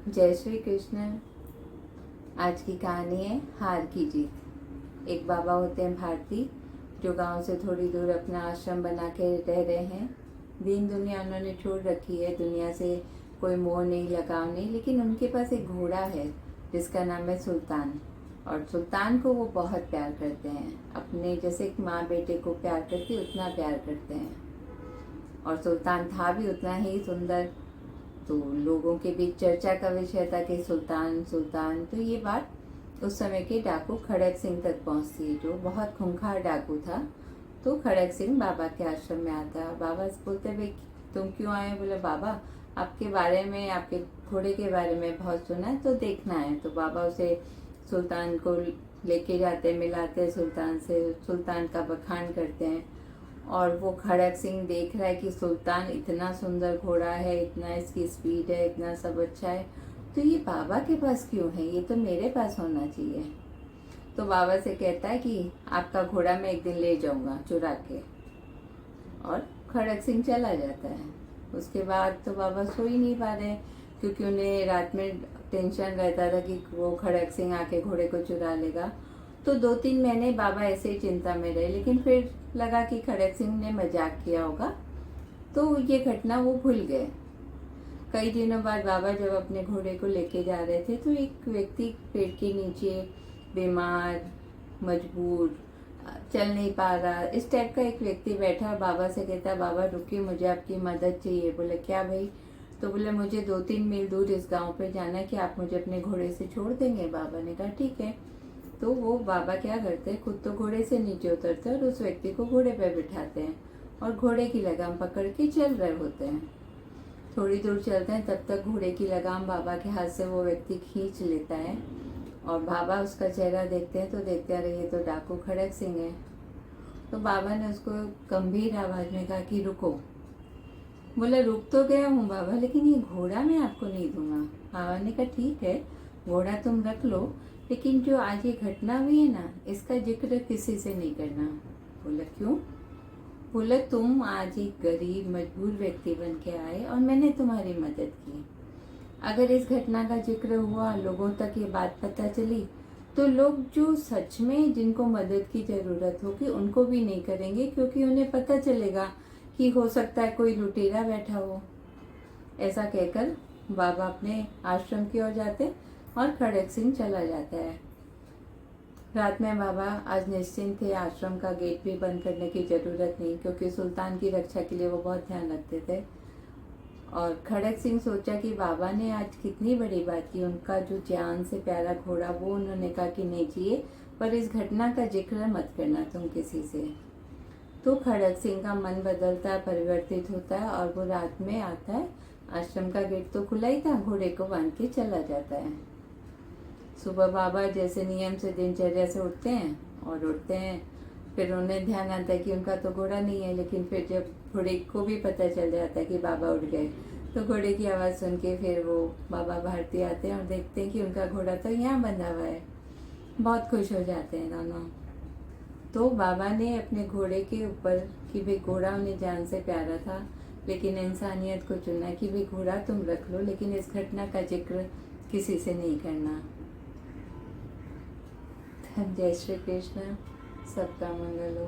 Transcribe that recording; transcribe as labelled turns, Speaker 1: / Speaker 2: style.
Speaker 1: जय श्री कृष्ण। आज की कहानी है हार की जीत। एक बाबा होते हैं भारती, जो गांव से थोड़ी दूर अपना आश्रम बना के रह रहे हैं। दीन दुनिया उन्होंने छोड़ रखी है, दुनिया से कोई मोह नहीं, लगाव नहीं, लेकिन उनके पास एक घोड़ा है जिसका नाम है सुल्तान। और सुल्तान को वो बहुत प्यार करते हैं, अपने जैसे एक माँ बेटे को प्यार करती उतना प्यार करते हैं। और सुल्तान था भी उतना ही सुंदर। तो लोगों के बीच चर्चा का विषय था कि सुल्तान सुल्तान। तो ये बात उस समय के डाकू खड़क सिंह तक पहुंचती, जो बहुत खूंखार डाकू था। तो खड़क सिंह बाबा के आश्रम में आता। बाबा से बोलते, भाई तुम क्यों आए? बोले, बाबा आपके बारे में, आपके घोड़े के बारे में बहुत सुना है, तो देखना है। तो बाबा उसे सुल्तान को लेके जाते, मिलाते सुल्तान से, सुल्तान का बखान करते हैं। और वो खड़क सिंह देख रहा है कि सुल्तान इतना सुंदर घोड़ा है, इतना इसकी स्पीड है, इतना सब अच्छा है, तो ये बाबा के पास क्यों है? ये तो मेरे पास होना चाहिए। तो बाबा से कहता है कि आपका घोड़ा मैं एक दिन ले जाऊंगा चुरा के। और खड़क सिंह चला जाता है। उसके बाद तो बाबा सो ही नहीं पा रहे, क्योंकि उन्हें रात में टेंशन रहता था कि वो खड़क सिंह आके घोड़े को चुरा लेगा। तो 2-3 महीने बाबा ऐसे ही चिंता में रहे, लेकिन फिर लगा कि खड़क सिंह ने मजाक किया होगा, तो ये घटना वो भूल गए। कई दिनों बाद बाबा जब अपने घोड़े को लेके जा रहे थे, तो एक व्यक्ति पेड़ के नीचे बीमार, मजबूर, चल नहीं पा रहा, इस टाइप का एक व्यक्ति बैठा। बाबा से कहता, बाबा रुकिए, मुझे आपकी मदद चाहिए। बोले, क्या भाई? तो बोले, मुझे 2-3 मील दूर इस गांव पे जाना है, कि आप मुझे अपने घोड़े से छोड़ देंगे? बाबा ने कहा, ठीक है। तो वो बाबा क्या करते हैं, खुद तो घोड़े से नीचे उतरते हैं और उस व्यक्ति को घोड़े पर बिठाते हैं और घोड़े की लगाम पकड़ के चल रहे होते हैं। थोड़ी दूर चलते हैं, तब तक घोड़े की लगाम बाबा के हाथ से वो व्यक्ति खींच लेता है। और बाबा उसका चेहरा देखते हैं तो देखते, अरे ये तो डाकू खड़क सिंह है। तो बाबा ने उसको गंभीर आवाज में कहा कि रुको। बोला, रुक तो गया हूँ बाबा, लेकिन ये घोड़ा मैं आपको नहीं दूंगा। बाबा ने कहा, ठीक है, घोड़ा तुम रख लो, लेकिन जो आज ये घटना हुई है ना, इसका जिक्र किसी से नहीं करना। बोला, क्यों? बोला, तुम आज एक गरीब मजबूर व्यक्ति बन के आए और मैंने तुम्हारी मदद की। अगर इस घटना का जिक्र हुआ, लोगों तक ये बात पता चली, तो लोग जो सच में जिनको मदद की जरूरत होगी उनको भी नहीं करेंगे, क्योंकि उन्हें पता चलेगा कि हो सकता है कोई लुटेरा बैठा हो। ऐसा कहकर बाबा अपने आश्रम की ओर जाते और खड़क सिंह चला जाता है। रात में बाबा आज निश्चिंत थे, आश्रम का गेट भी बंद करने की जरूरत नहीं, क्योंकि सुल्तान की रक्षा के लिए वो बहुत ध्यान रखते थे। और खड़क सिंह सोचा कि बाबा ने आज कितनी बड़ी बात की, उनका जो जान से प्यारा घोड़ा, वो उन्होंने कहा कि नहीं चाहिए, पर इस घटना का जिक्र मत करना तुम किसी से। तो खड़क सिंह का मन बदलता है, परिवर्तित होता है, और वो रात में आता है। आश्रम का गेट तो खुला ही था, घोड़े को बांध के चला जाता है। सुबह बाबा जैसे नियम से दिनचर्या से उठते हैं और उठते हैं, फिर उन्हें ध्यान आता है कि उनका तो घोड़ा नहीं है। लेकिन फिर जब घोड़े को भी पता चल जाता है कि बाबा उठ गए, तो घोड़े की आवाज़ सुन के फिर वो बाबा भारती आते हैं और देखते हैं कि उनका घोड़ा तो यहाँ बंधा हुआ है। बहुत खुश हो जाते हैं दोनों। तो बाबा ने अपने घोड़े के ऊपर, कि भाई घोड़ा उन्हें जान से प्यारा था, लेकिन इंसानियत को चुना कि भाई घोड़ा तुम रख लो, लेकिन इस घटना का जिक्र किसी से नहीं करना। जय श्री कृष्ण। सबका मंगल हो।